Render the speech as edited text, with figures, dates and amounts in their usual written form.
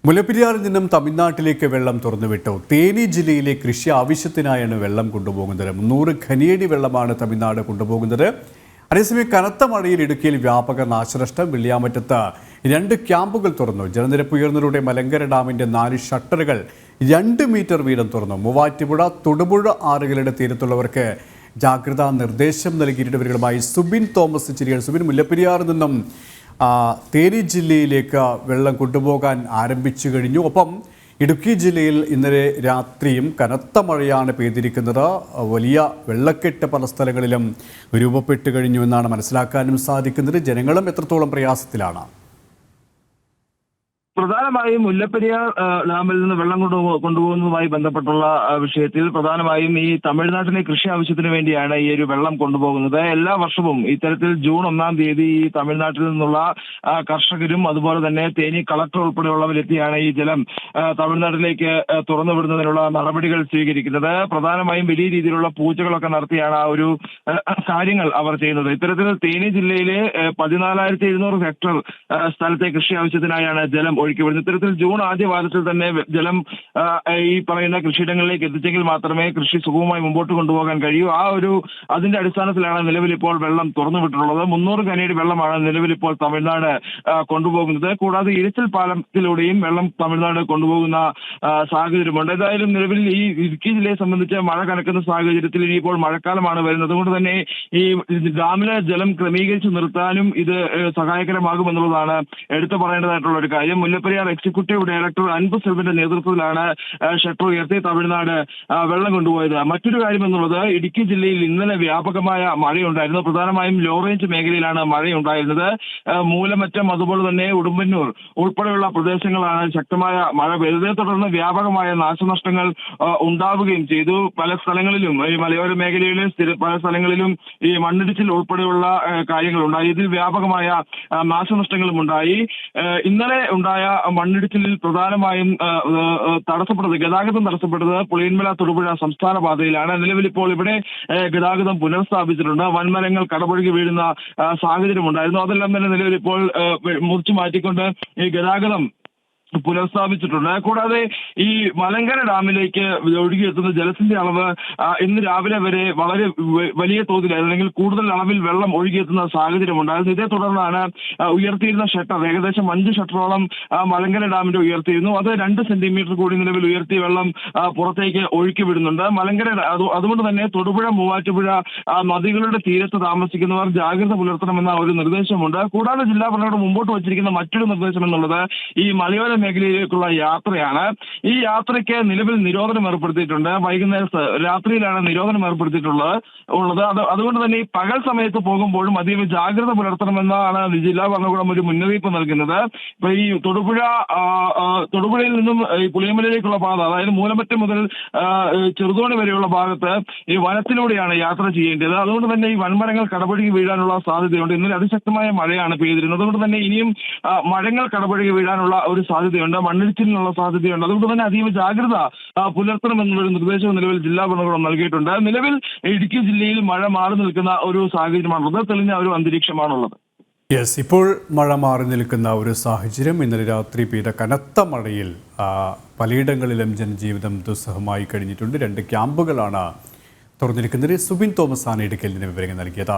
മുല്ലപ്പെരിയാറിൽ നിന്നും തമിഴ്നാട്ടിലേക്ക് വെള്ളം തുറന്നുവിട്ടു. തേനി ജില്ലയിലെ കൃഷി ആവശ്യത്തിനായാണ് വെള്ളം കൊണ്ടുപോകുന്നത്. 300 ഖനിയടി വെള്ളമാണ് തമിഴ്നാട് കൊണ്ടുപോകുന്നത്. അതേസമയം കനത്ത മഴയിൽ ഇടുക്കിയിൽ വ്യാപക നാശനഷ്ടം. വെള്ളിയാമറ്റത്ത് 2 ക്യാമ്പുകൾ തുറന്നു. ജലനിരപ്പ് ഉയർന്നതോടെ മലങ്കര ഡാമിന്റെ 4 ഷട്ടറുകൾ 2 മീറ്റർ വീതം തുറന്നു. മൂവാറ്റുപുഴ, തൊടുപുഴ ആറുകളുടെ തീരത്തുള്ളവർക്ക് ജാഗ്രതാ നിർദ്ദേശം നൽകിയിട്ട് വിവരങ്ങളുമായി സുബിൻ തോമസ് ചിരിയാണ്. സുബിൻ, മുല്ലപ്പെരിയാറിൽ നിന്നും തേനി ജില്ലയിലേക്ക് വെള്ളം കൊണ്ടുപോകാൻ ആരംഭിച്ചു കഴിഞ്ഞു. ഒപ്പം ഇടുക്കി ജില്ലയിൽ ഇന്നലെ രാത്രിയും കനത്ത മഴയാണ് പെയ്തിരിക്കുന്നത്. വലിയ വെള്ളക്കെട്ട് പല സ്ഥലങ്ങളിലും രൂപപ്പെട്ടു കഴിഞ്ഞു എന്നാണ് മനസ്സിലാക്കാനും സാധിക്കുന്നത്. ജനങ്ങളും എത്രത്തോളം പ്രയാസത്തിലാണ്? പ്രധാനമായും മുല്ലപ്പെരിയാർ ഡാമിൽ നിന്ന് വെള്ളം കൊണ്ടുപോകുന്നതുമായി ബന്ധപ്പെട്ടുള്ള വിഷയത്തിൽ പ്രധാനമായും ഈ തമിഴ്നാട്ടിലെ കൃഷി ആവശ്യത്തിന് വേണ്ടിയാണ് ഈ ഒരു വെള്ളം കൊണ്ടുപോകുന്നത്. എല്ലാ വർഷവും ഇത്തരത്തിൽ ജൂൺ 1-ാം തീയതി ഈ തമിഴ്നാട്ടിൽ നിന്നുള്ള കർഷകരും അതുപോലെ തന്നെ തേനി കളക്ടർ ഉൾപ്പെടെയുള്ളവരെത്തിയാണ് ഈ ജലം തമിഴ്നാട്ടിലേക്ക് തുറന്നുവിടുന്നതിനുള്ള നടപടികൾ സ്വീകരിക്കുന്നത്. പ്രധാനമായും വലിയ രീതിയിലുള്ള പൂജകളൊക്കെ നടത്തിയാണ് ആ ഒരു കാര്യങ്ങൾ അവർ ചെയ്യുന്നത്. ഇത്തരത്തിൽ തേനി ജില്ലയിലെ 14,700 ഹെക്ടർ സ്ഥലത്തെ കൃഷി ആവശ്യത്തിനായാണ് ജലം ഒഴുക്കിവിടുന്നത്. ഇത്തരത്തിൽ ജൂൺ ആദ്യ വാരത്തിൽ തന്നെ ജലം ഈ പറയുന്ന കൃഷിയിടങ്ങളിലേക്ക് എത്തിച്ചെങ്കിൽ മാത്രമേ കൃഷി സുഗമമായി മുമ്പോട്ട് കൊണ്ടുപോകാൻ കഴിയൂ. അതിന്റെ അടിസ്ഥാനത്തിലാണ് നിലവിൽ ഇപ്പോൾ വെള്ളം തുറന്നുവിട്ടിട്ടുള്ളത്. 300 ഖനിയടി വെള്ളമാണ് നിലവിൽ ഇപ്പോൾ തമിഴ്നാട് കൊണ്ടുപോകുന്നത്. കൂടാതെ ഇരിച്ചൽ പാലത്തിലൂടെയും വെള്ളം തമിഴ്നാട് കൊണ്ടുപോകുന്ന സാഹചര്യമുണ്ട്. ഏതായാലും നിലവിൽ ഈ ഇടുക്കി ജില്ലയെ സംബന്ധിച്ച് മഴ കനക്കുന്ന സാഹചര്യത്തിൽ ഇനിയിപ്പോൾ മഴക്കാലമാണ് വരുന്നത്. അതുകൊണ്ട് തന്നെ ഈ ഡാമിലെ ജലം ക്രമീകരിച്ച് നിർത്താനും ഇത് സഹായകരമാകുമെന്നുള്ളതാണ് എടുത്തു പറയേണ്ടതായിട്ടുള്ള ഒരു കാര്യം. മുല്ലപ്പെരിയാർ എക്സിക്യൂട്ടീവ് ഡയറക്ടർ അൻപ് സെൽവന്റെ നേതൃത്വത്തിലാണ് ഷട്ടർ ഉയർത്തി തമിഴ്നാട് വെള്ളം കൊണ്ടുപോയത്. മറ്റൊരു കാര്യം എന്നുള്ളത്, ഇടുക്കി ജില്ലയിൽ ഇന്നലെ വ്യാപകമായ മഴയുണ്ടായിരുന്നു. പ്രധാനമായും ലോ റേഞ്ച് മേഖലയിലാണ് മഴയുണ്ടായിരുന്നത്. മൂലമറ്റം, അതുപോലെ തന്നെ ഉടുമ്പന്നൂർ ഉൾപ്പെടെയുള്ള പ്രദേശങ്ങളാണ് ശക്തമായ മഴ പെയ്തതിനെ തുടർന്ന് വ്യാപകമായ നാശനഷ്ടങ്ങൾ ഉണ്ടാവുകയും ചെയ്തു. പല സ്ഥലങ്ങളിലും ഈ മലയോര മേഖലയിലെ പല സ്ഥലങ്ങളിലും ഈ മണ്ണിടിച്ചിൽ ഉൾപ്പെടെയുള്ള കാര്യങ്ങളുണ്ടായി. ഇതിൽ വ്യാപകമായ നാശനഷ്ടങ്ങളും ഉണ്ടായി. ഇന്നലെ ഉണ്ടായ മണ്ണിടിച്ചിലിൽ പ്രധാനമായും ഗതാഗതം തടസ്സപ്പെട്ടത് പുളിയന്മല തൊടുപുഴ സംസ്ഥാന പാതയിലാണ്. നിലവിൽ ഇപ്പോൾ ഇവിടെ ഗതാഗതം പുനഃസ്ഥാപിച്ചിട്ടുണ്ട്. വൻമരങ്ങൾ കടപുഴകി വീഴുന്ന സാഹചര്യം ഉണ്ടായിരുന്നു. അതെല്ലാം തന്നെ നിലവിൽ ഇപ്പോൾ മുറിച്ചു മാറ്റിക്കൊണ്ട് ഈ ഗതാഗതം പുനഃസ്ഥാപിച്ചിട്ടുണ്ട്. കൂടാതെ ഈ മലങ്കര ഡാമിലേക്ക് ഒഴുകിയെത്തുന്ന ജലത്തിന്റെ അളവ് ഇന്ന് രാവിലെ വരെ വളരെ വലിയ തോതിൽ അല്ലെങ്കിൽ കൂടുതൽ അളവിൽ വെള്ളം ഒഴുകിയെത്തുന്ന സാഹചര്യം ഉണ്ടായിരുന്നു. ഇതേ തുടർന്നാണ് ഉയർത്തിയിരുന്ന ഷട്ടർ ഏകദേശം 5 ഷട്ടറോളം മലങ്കര ഡാമിന്റെ ഉയർത്തിയിരുന്നു. അത് 2 സെന്റിമീറ്റർ കൂടി നിലവിൽ ഉയർത്തി വെള്ളം പുറത്തേക്ക് ഒഴുക്കി വിടുന്നുണ്ട്. അതുകൊണ്ട് തന്നെ തൊടുപുഴ, മൂവാറ്റുപുഴ നദികളുടെ തീരത്ത് താമസിക്കുന്നവർ ജാഗ്രത പുലർത്തണമെന്ന ഒരു നിർദ്ദേശമുണ്ട്. കൂടാതെ ജില്ലാ ഭരണകൂടം മുമ്പോട്ട് വച്ചിരിക്കുന്ന മറ്റൊരു നിർദ്ദേശം എന്നുള്ളത് ഈ മലയോര മേഖലയിലേക്കുള്ള യാത്രയാണ്. ഈ യാത്രയ്ക്ക് നിലവിൽ നിരോധനം ഏർപ്പെടുത്തിയിട്ടുണ്ട്. രാത്രിയിലാണ് നിരോധനം ഏർപ്പെടുത്തിയിട്ടുള്ളത്. അതുകൊണ്ട് തന്നെ ഈ പകൽ സമയത്ത് പോകുമ്പോഴും അതീവ ജാഗ്രത പുലർത്തണമെന്നാണ് ജില്ലാ ഭരണകൂടം ഒരു മുന്നറിയിപ്പ് നൽകുന്നത്. ഇപ്പൊ ഈ തൊടുപുഴയിൽ നിന്നും ഈ പുളിയമലയിലേക്കുള്ള പാത, അതായത് മൂലമറ്റം മുതൽ ചെറുതോണി വരെയുള്ള ഭാഗത്ത് ഈ വനത്തിലൂടെയാണ് യാത്ര ചെയ്യേണ്ടത്. അതുകൊണ്ട് തന്നെ ഈ വൻമരങ്ങൾ കടപുഴകി വീഴാനുള്ള സാധ്യതയുണ്ട്. ഇന്നലെ അതിശക്തമായ മഴയാണ് പെയ്തിരുന്നത്. അതുകൊണ്ട് തന്നെ ഇനിയും മരങ്ങൾ കടപുഴകി വീഴാനുള്ള ഒരു സാധ്യതയുണ്ട്, മണ്ണിടിച്ചിലിനുള്ള സാധ്യതയുണ്ട്. അതുകൊണ്ട് തന്നെ അതീവ ജാഗ്രത പുലർത്തണമെന്നുള്ളൊരു നിർദ്ദേശവും നിലവിൽ ജില്ലാ ഭരണകൂടം നൽകിയിട്ടുണ്ട്. നിലവിൽ ഇടുക്കി ജില്ലയിൽ മഴ മാറി നിൽക്കുന്ന ഒരു സാഹചര്യമാണുള്ളത്. തെളിഞ്ഞ ഒരു അന്തരീക്ഷമാണുള്ളത്. ഇപ്പോൾ മഴ മാറി നിൽക്കുന്ന ഒരു സാഹചര്യം. ഇന്നലെ രാത്രി പെയ്ത കനത്ത മഴയിൽ പലയിടങ്ങളിലും ജനജീവിതം ദുസ്സഹമായി കഴിഞ്ഞിട്ടുണ്ട്. 2 ക്യാമ്പുകളാണ് തുറന്നിരിക്കുന്നത്. സുബിൻ തോമസ് ആണ് ഇടുക്കിയിൽ നിന്ന് വിവരങ്ങൾ നൽകിയത്.